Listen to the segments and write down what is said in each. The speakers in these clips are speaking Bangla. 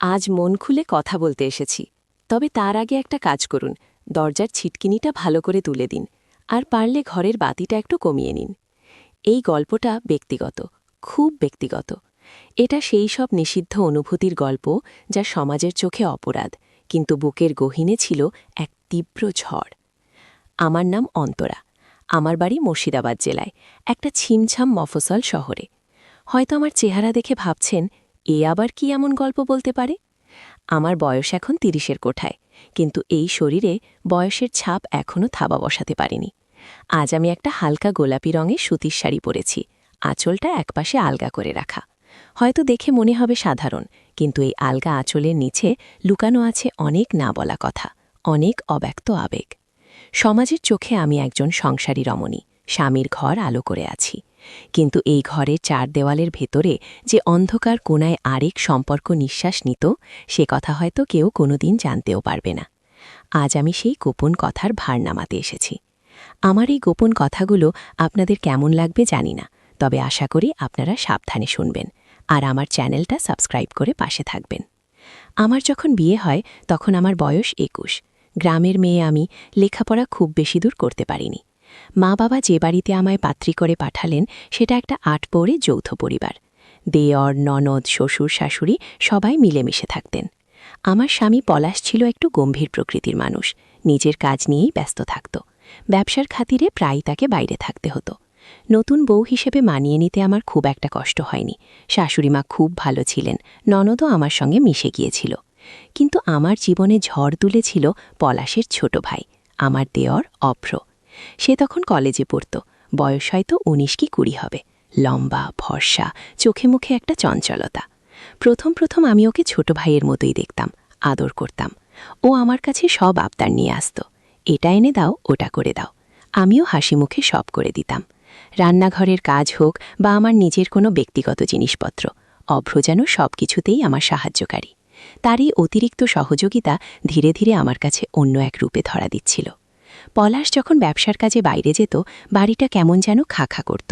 আজ মন খুলে কথা বলতে এসেছি। তবে তার আগে একটা কাজ করুন, দরজার ছিটকিনিটা ভালো করে তুলে দিন, আর পারলে ঘরের বাতিটা একটু কমিয়ে নিন। এই গল্পটা ব্যক্তিগত, খুব ব্যক্তিগত। এটা সেই সব নিষিদ্ধ অনুভূতির গল্প যা সমাজের চোখে অপরাধ, কিন্তু বুকের গহীনে ছিল এক তীব্র ঝড়। আমার নাম অন্তরা। আমার বাড়ি মুর্শিদাবাদ জেলায়, একটা ছিমছাম মফস্বল শহরে। হয়তো আমার চেহারা দেখে ভাবছেন, এ আবার কি এমন গল্প বলতে পারে। আমার বয়স এখন ৩০-এর কোঠায়, কিন্তু এই শরীরে বয়সের ছাপ এখনও থাবা বসাতে পারেনি। আজ আমি একটা হালকা গোলাপি রঙের সুতির শাড়ি পরেছি, আঁচলটা একপাশে আলগা করে রাখা। হয়তো দেখে মনে হবে সাধারণ, কিন্তু এই আলগা আঁচলের নিচে লুকানো আছে অনেক না বলা কথা, অনেক অব্যক্ত আবেগ। সমাজের চোখে আমি একজন সংসারী রমণী, স্বামীর ঘর আলো করে আছি। কিন্তু এই ঘরের চার দেওয়ালের ভেতরে যে অন্ধকার কোণায় আরেক সম্পর্ক নিঃশ্বাস নিত, সে কথা হয়তো কেউ কোনোদিন জানতেও পারবে না। আজ আমি সেই গোপন কথার ভার নামাতে এসেছি। আমার এই গোপন কথাগুলো আপনাদের কেমন লাগবে জানি না, তবে আশা করি আপনারা সাবধানে শুনবেন আর আমার চ্যানেলটা সাবস্ক্রাইব করে পাশে থাকবেন। আমার যখন বিয়ে হয় তখন আমার বয়স ২১। গ্রামের মেয়ে আমি, লেখাপড়া খুব বেশি দূর করতে পারিনি। মা বাবা যে বাড়িতে আমায় পাত্রী করে পাঠালেন সেটা একটা আটপৌরে যৌথ পরিবার। দেওর, ননদ, শ্বশুর, শাশুড়ি সবাই মিলেমিশে থাকতেন। আমার স্বামী পলাশ ছিল একটু গম্ভীর প্রকৃতির মানুষ, নিজের কাজ নিয়েই ব্যস্ত থাকত। ব্যবসার খাতিরে প্রায়ই তাকে বাইরে থাকতে হতো। নতুন বউ হিসেবে মানিয়ে নিতে আমার খুব একটা কষ্ট হয়নি। শাশুড়িমা খুব ভালো ছিলেন, ননদও আমার সঙ্গে মিশে গিয়েছিল। কিন্তু আমার জীবনে ঝড় তুলেছিল পলাশের ছোট ভাই, আমার দেওর অভ্র। সে তখন কলেজে পড়ত, বয়স হয়তো ১৯ কি ২০ হবে। লম্বা, ফর্সা, চোখে মুখে একটা চঞ্চলতা। প্রথম প্রথম আমি ওকে ছোট ভাইয়ের মতোই দেখতাম, আদর করতাম। ও আমার কাছে সব আবদার নিয়ে আসত, এটা এনে দাও, ওটা করে দাও। আমিও হাসি মুখে সব করে দিতাম। রান্নাঘরের কাজ হোক বা আমার নিজের কোনো ব্যক্তিগত জিনিসপত্র, অভ্র যেন সব কিছুতেই আমার সাহায্যকারী। তার এই অতিরিক্ত সহযোগিতা ধীরে ধীরে আমার কাছে অন্য এক রূপে ধরা দিচ্ছিল। পলাশ যখন ব্যবসার কাজে বাইরে যেত, বাড়িটা কেমন যেন খা খা করত।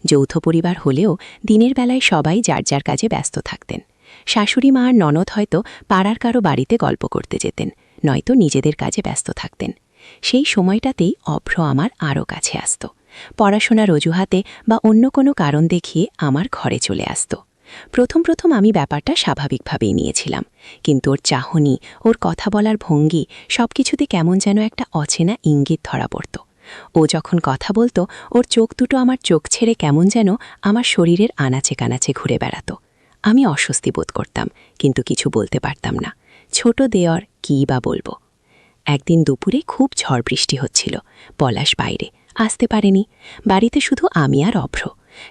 যৌথ পরিবার হলেও দিনের বেলায় সবাই যার যার কাজে ব্যস্ত থাকতেন। শাশুড়ি মা আর ননদ হয়তো পাড়ার কারো বাড়িতে গল্প করতে যেতেন, নয়তো নিজেদের কাজে ব্যস্ত থাকতেন। সেই সময়টাতেই অভ্র আমার আরও কাছে আসত। পড়াশোনার অজুহাতে বা অন্য কোনো কারণ দেখিয়ে আমার ঘরে চলে আসত। প্রথম প্রথম আমি ব্যাপারটা স্বাভাবিকভাবেই নিয়েছিলাম, কিন্তু ওর চাহনি, ওর কথা বলার ভঙ্গি, সবকিছুতে কেমন যেন একটা অচেনা ইঙ্গিত ধরা পড়ত। ও যখন কথা বলতো, ওর চোখ দুটো আমার চোখ ছেড়ে কেমন যেন আমার শরীরের আনাচে কানাচে ঘুরে বেড়াত। আমি অস্বস্তি বোধ করতাম, কিন্তু কিছু বলতে পারতাম না। ছোট দেওর কী বা বলবো। একদিন দুপুরে খুব ঝড় বৃষ্টি হচ্ছিল, পলাশ বাইরে আসতে পারেনি। বাড়িতে শুধু আমি আর অভ্র।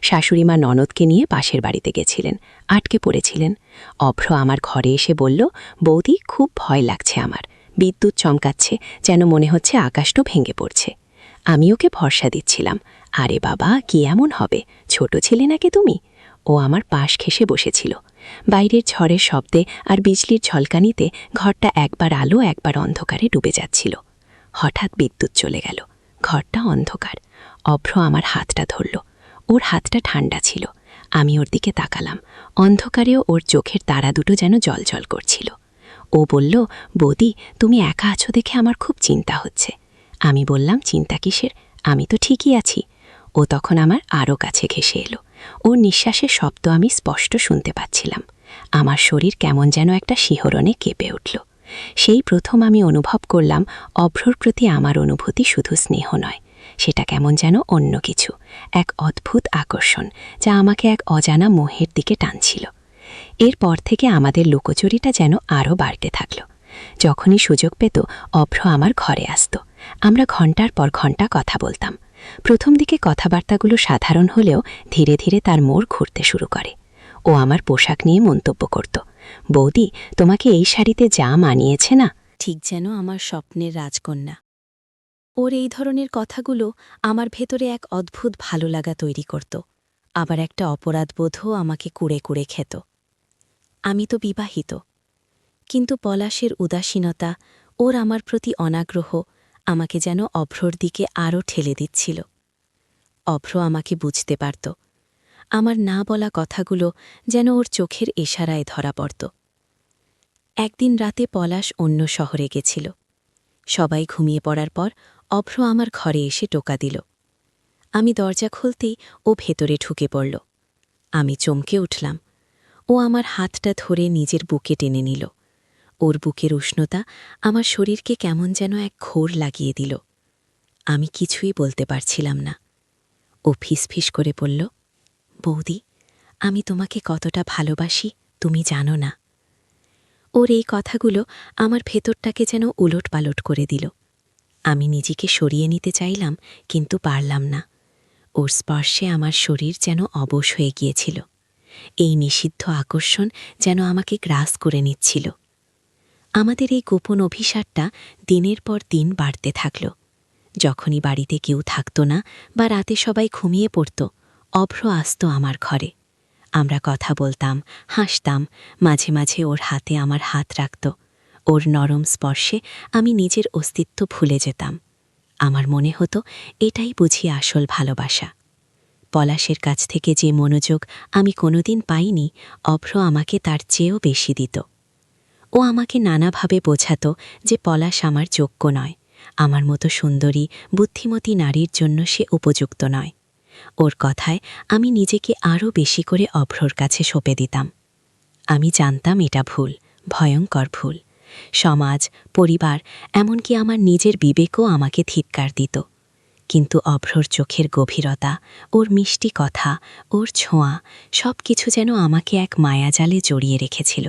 শাশুড়িমা ননদকে নিয়ে পাশের বাড়িতে গেছিলেন, আটকে পড়েছিলেন। অভ্র আমার ঘরে এসে বলল, বৌদি, খুব ভয় লাগছে আমার, বিদ্যুৎ চমকাচ্ছে, যেন মনে হচ্ছে আকাশটা ভেঙে পড়ছে। আমি ওকে ভরসা দিচ্ছিলাম, আরে বাবা, কি এমন হবে, ছোট ছেলে নাকি তুমি। ও আমার পাশ ঘেঁষে বসেছিল। বাইরের ঝড়ের শব্দে আর বিজলির ঝলকানিতে ঘরটা একবার আলো একবার অন্ধকারে ডুবে যাচ্ছিল। হঠাৎ বিদ্যুৎ চলে গেল, ঘরটা অন্ধকার। অভ্র আমার হাতটা ধরল, ওর হাতটা ঠান্ডা ছিল। আমি ওর দিকে তাকালাম, অন্ধকারেও ওর চোখের তারা দুটো যেন জ্বলজ্বল করছিল। ও বলল, বৌদি, তুমি একা আছো দেখে আমার খুব চিন্তা হচ্ছে। আমি বললাম, চিন্তা কিসের, আমি তো ঠিকই আছি। ও তখন আমার আরও কাছে ঘেঁষে এলো। ওর নিঃশ্বাসের শব্দ আমি স্পষ্ট শুনতে পাচ্ছিলাম। আমার শরীর কেমন যেন একটা শিহরণে কেঁপে উঠল। সেই প্রথম আমি অনুভব করলাম, অভ্রর প্রতি আমার অনুভূতি শুধু স্নেহ নয়, সেটা কেমন যেন অন্য কিছু, এক অদ্ভুত আকর্ষণ, যা আমাকে এক অজানা মোহের দিকে টানছিল। এরপর থেকে আমাদের লুকোচুরিটা যেন আরও বাড়তে থাকল। যখনই সুযোগ পেত, অভ্র আমার ঘরে আসত। আমরা ঘণ্টার পর ঘণ্টা কথা বলতাম। প্রথম দিকে কথাবার্তাগুলো সাধারণ হলেও ধীরে ধীরে তার মোড় ঘুরতে শুরু করে। ও আমার পোশাক নিয়ে মন্তব্য করত, বৌদি, তোমাকে এই শাড়িতে যা মানিয়েছে না, ঠিক যেন আমার স্বপ্নের রাজকন্যা। ওর এই ধরনের কথাগুলো আমার ভেতরে এক অদ্ভুত ভালো লাগা তৈরি করত, আবার একটা অপরাধবোধও আমাকে কুড়ে কুড়ে খেত। আমি তো বিবাহিত, কিন্তু পলাশের উদাসীনতা, ওর আমার প্রতি অনাগ্রহ আমাকে যেন অভ্রর দিকে আরও ঠেলে দিচ্ছিল। অভ্র আমাকে বুঝতে পারত, আমার না বলা কথাগুলো যেন ওর চোখের ইশারায় ধরা পড়ত। একদিন রাতে পলাশ অন্য শহরে গেছিল। সবাই ঘুমিয়ে পড়ার পর অভ্র আমার ঘরে এসে টোকা দিল। আমি দরজা খুলতেই ও ভেতরে ঢুকে পড়ল। আমি চমকে উঠলাম। ও আমার হাতটা ধরে নিজের বুকে টেনে নিল। ওর বুকের উষ্ণতা আমার শরীরকে কেমন যেন এক ঘোর লাগিয়ে দিল। আমি কিছুই বলতে পারছিলাম না। ও ফিসফিস করে বলল, বৌদি, আমি তোমাকে কতটা ভালোবাসি তুমি জানো না। ওর এই কথাগুলো আমার ভেতরটাকে যেন উলটপালট করে দিল। আমি নিজেকে সরিয়ে নিতে চাইলাম, কিন্তু পারলাম না। ওর স্পর্শে আমার শরীর যেন অবশ হয়ে গিয়েছিল। এই নিষিদ্ধ আকর্ষণ যেন আমাকে গ্রাস করে নিচ্ছিল। আমাদের এই গোপন অভিসারটা দিনের পর দিন বাড়তে থাকল। যখনই বাড়িতে কেউ থাকত না বা রাতে সবাই ঘুমিয়ে পড়ত, অভ্র আসত আমার ঘরে। আমরা কথা বলতাম, হাসতাম, মাঝে মাঝে ওর হাতে আমার হাত রাখত। ওর নরম স্পর্শে আমি নিজের অস্তিত্ব ভুলে যেতাম। আমার মনে হতো এটাই বুঝি আসল ভালোবাসা। পলাশের কাছ থেকে যে মনোযোগ আমি কোনোদিন পাইনি, অভ্র আমাকে তার চেয়েও বেশি দিত। ও আমাকে নানাভাবে বোঝাত যে পলাশ আমার যোগ্য নয়, আমার মতো সুন্দরী, বুদ্ধিমতী নারীর জন্য সে উপযুক্ত নয়। ওর কথায় আমি নিজেকে আরও বেশি করে অভ্রর কাছে সঁপে দিতাম। আমি জানতাম এটা ভুল, ভয়ঙ্কর ভুল। সমাজ, পরিবার, এমনকি আমার নিজের বিবেকও আমাকে ধিক্কার দিত। কিন্তু অভ্রর চোখের গভীরতা, ওর মিষ্টি কথা, ওর ছোঁয়া, সব কিছু যেন আমাকে এক মায়াজালে জড়িয়ে রেখেছিল।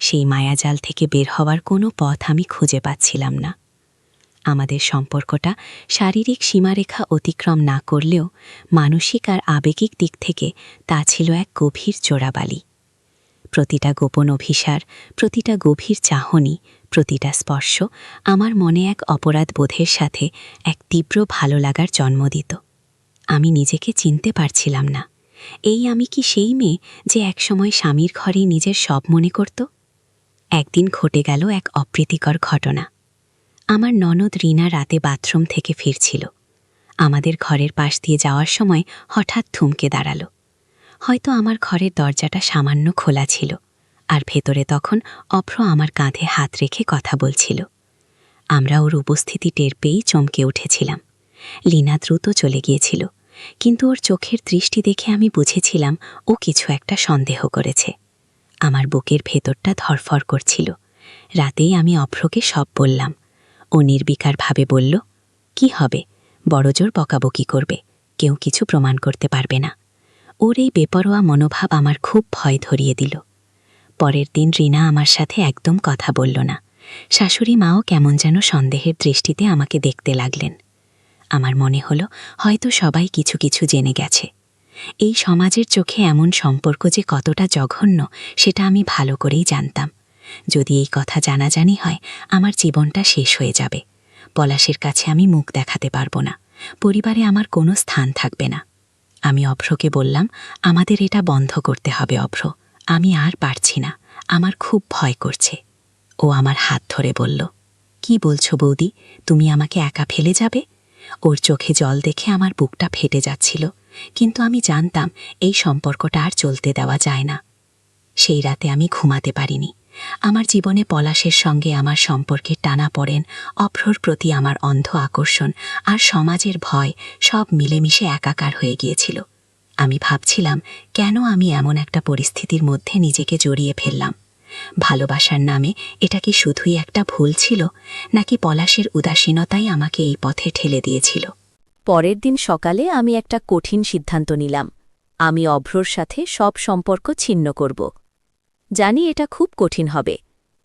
সেই মায়াজাল থেকে বের হওয়ার কোনো পথ আমি খুঁজে পাচ্ছিলাম না। আমাদের সম্পর্কটা শারীরিক সীমারেখা অতিক্রম না করলেও মানসিক আর আবেগিক দিক থেকে তা ছিল এক গভীর চোরাবালি। প্রতিটা গোপন অভিসার, প্রতিটা গভীর চাহনি, প্রতিটা স্পর্শ আমার মনে এক অপরাধ বোধের সাথে এক তীব্র ভালো লাগার জন্ম দিত। আমি নিজেকে চিনতে পারছিলাম না। এই আমি কি সেই মেয়ে যে একসময় স্বামীর ঘরে নিজের সব মনে করত? একদিন ঘটে গেল এক অপ্রীতিকর ঘটনা। আমার ননদ রিনা রাতে বাথরুম থেকে ফিরছিল। আমাদের ঘরের পাশ দিয়ে যাওয়ার সময় হঠাৎ থমকে দাঁড়াল। হয়তো আমার ঘরের দরজাটা সামান্য খোলা ছিল, আর ভেতরে তখন অভ্র আমার কাঁধে হাত রেখে কথা বলছিল। আমরা ওর উপস্থিতি টের পেয়েই চমকে উঠেছিলাম। লীনা দ্রুত চলে গিয়েছিল, কিন্তু ওর চোখের দৃষ্টি দেখে আমি বুঝেছিলাম ও কিছু একটা সন্দেহ করেছে। আমার বুকের ভেতরটা ধরফর করছিল। রাতেই আমি অভ্রকে সব বললাম। ও নির্বিকারভাবে বলল, কি হবে, বড়জোর বকাবকি করবে, কেউ কিছু প্রমাণ করতে পারবে না। ওর এই বেপরোয়া মনোভাব আমার খুব ভয় ধরিয়ে দিল। পরের দিন রিনা আমার সাথে একদম কথা বলল না। শাশুড়ি মাও কেমন যেন সন্দেহের দৃষ্টিতে আমাকে দেখতে লাগলেন। আমার মনে হলো হয়তো সবাই কিছু কিছু জেনে গেছে। এই সমাজের চোখে এমন সম্পর্ক যে কতটা জঘন্য সেটা আমি ভালো করেই জানতাম। যদি এই কথা জানাজানি হয়, আমার জীবনটা শেষ হয়ে যাবে। পলাশের কাছে আমি মুখ দেখাতে পারবো না, পরিবারে আমার কোনো স্থান থাকবে না। আমি অভ্রকে বললাম, আমাদের এটা বন্ধ করতে হবে অভ্র, আমি আর পারছি না, আমার খুব ভয় করছে। ও আমার হাত ধরে বলল, কি বলছো বৌদি, তুমি আমাকে একা ফেলে যাবে? ওর চোখে জল দেখে আমার বুকটা ফেটে যাচ্ছিল, কিন্তু আমি জানতাম এই সম্পর্কটা আর চলতে দেওয়া যায় না। সেই রাতে আমি ঘুমাতে পারিনি। আমার জীবনে পলাশের সঙ্গে আমার সম্পর্কের টানাপোড়েন, অভ্রর প্রতি আমার অন্ধ আকর্ষণ আর সমাজের ভয় সব মিলেমিশে একাকার হয়ে গিয়েছিল। আমি ভাবছিলাম, কেন আমি এমন একটা পরিস্থিতির মধ্যে নিজেকে জড়িয়ে ফেললাম? ভালোবাসার নামে এটা কি শুধুই একটা ভুল ছিল, নাকি পলাশের উদাসীনতাই আমাকে এই পথে ঠেলে দিয়েছিল? পরের দিন সকালে আমি একটা কঠিন সিদ্ধান্ত নিলাম। আমি অভ্রর সাথে সব সম্পর্ক ছিন্ন করব। জানি এটা খুব কঠিন হবে,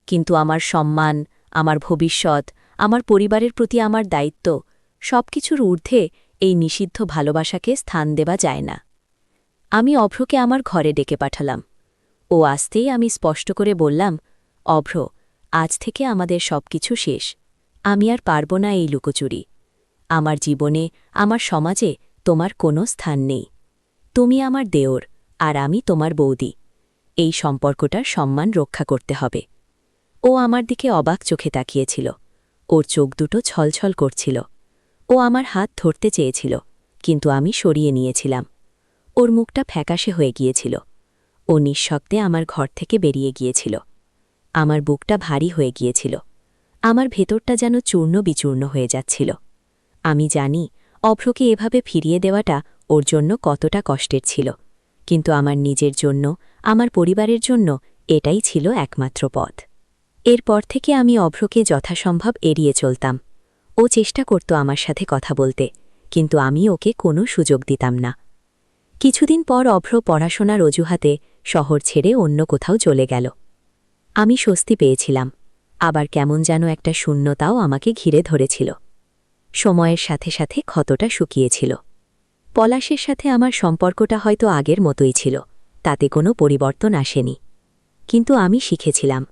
কিন্তু আমার সম্মান, আমার ভবিষ্যৎ, আমার পরিবারের প্রতি আমার দায়িত্ব, সবকিছুর ঊর্ধ্বে এই নিষিদ্ধ ভালোবাসাকে স্থান দেওয়া যায় না। আমি অভ্রকে আমার ঘরে ডেকে পাঠালাম। ও আসতেই আমি স্পষ্ট করে বললাম, অভ্র, আজ থেকে আমাদের সবকিছু শেষ। আমি আর পারব না এই লুকোচুরি। আমার জীবনে, আমার সমাজে তোমার কোনো স্থান নেই। তুমি আমার দেওর, আর আমি তোমার বৌদি। এই সম্পর্কটার সম্মান রক্ষা করতে হবে। ও আমার দিকে অবাক চোখে তাকিয়েছিল। ওর চোখ দুটো ছলছল করছিল। ও আমার হাত ধরতে চেয়েছিল, কিন্তু আমি সরিয়ে নিয়েছিলাম। ওর মুখটা ফ্যাকাশে হয়ে গিয়েছিল। ও নিঃশব্দে আমার ঘর থেকে বেরিয়ে গিয়েছিল। আমার বুকটা ভারী হয়ে গিয়েছিল। আমার ভেতরটা যেন চূর্ণ বিচূর্ণ হয়ে যাচ্ছিল। আমি জানি অভ্রকে এভাবে ফিরিয়ে দেওয়াটা ওর জন্য কতটা কষ্টের ছিল, কিন্তু আমার নিজের জন্য, আমার পরিবারের জন্য এটাই ছিল একমাত্র পথ। এরপর থেকে আমি অভ্রকে যথাসম্ভব এড়িয়ে চলতাম। ও চেষ্টা করত আমার সাথে কথা বলতে, কিন্তু আমি ওকে কোনো সুযোগ দিতাম না। কিছুদিন পর অভ্র পড়াশোনার অজুহাতে শহর ছেড়ে অন্য কোথাও চলে গেল। আমি স্বস্তি পেয়েছিলাম, আবার কেমন যেন একটা শূন্যতাও আমাকে ঘিরে ধরেছিল। সময়ের সাথে সাথে ক্ষতটা শুকিয়েছিল। পলাশের সাথে আমার সম্পর্কটা হয়তো আগের মতোই ছিল, তাতে কোনো পরিবর্তন আসেনি। কিন্তু আমি শিখেছিলাম,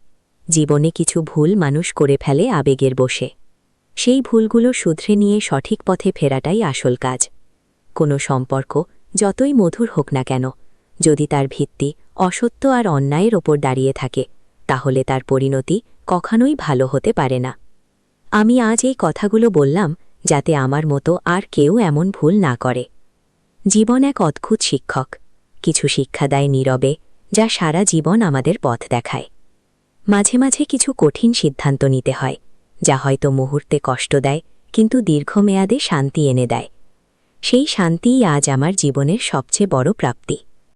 জীবনে কিছু ভুল মানুষ করে ফেলে আবেগের বশে। সেই ভুলগুলো শুধরে নিয়ে সঠিক পথে ফেরাটাই আসল কাজ। কোনো সম্পর্ক যতই মধুর হোক না কেন, যদি তার ভিত্তি অসত্য আর অন্যায়ের ওপর দাঁড়িয়ে থাকে, তাহলে তার পরিণতি কখনোই ভালো হতে পারে না। আমি আজ এই কথাগুলো বললাম যাতে আমার মতো আর কেউ এমন ভুল না করে। জীবন এক অদ্ভুত শিক্ষক, কিছু শিক্ষা দেয় নীরবে, যা সারা জীবন আমাদের পথ দেখায়। মাঝে মাঝে কিছু কঠিন সিদ্ধান্ত নিতে হয়, যা হয়তো মুহূর্তে কষ্ট দেয়, কিন্তু দীর্ঘমেয়াদে শান্তি এনে দেয়। সেই শান্তিই আজ আমার জীবনের সবচেয়ে বড় প্রাপ্তি।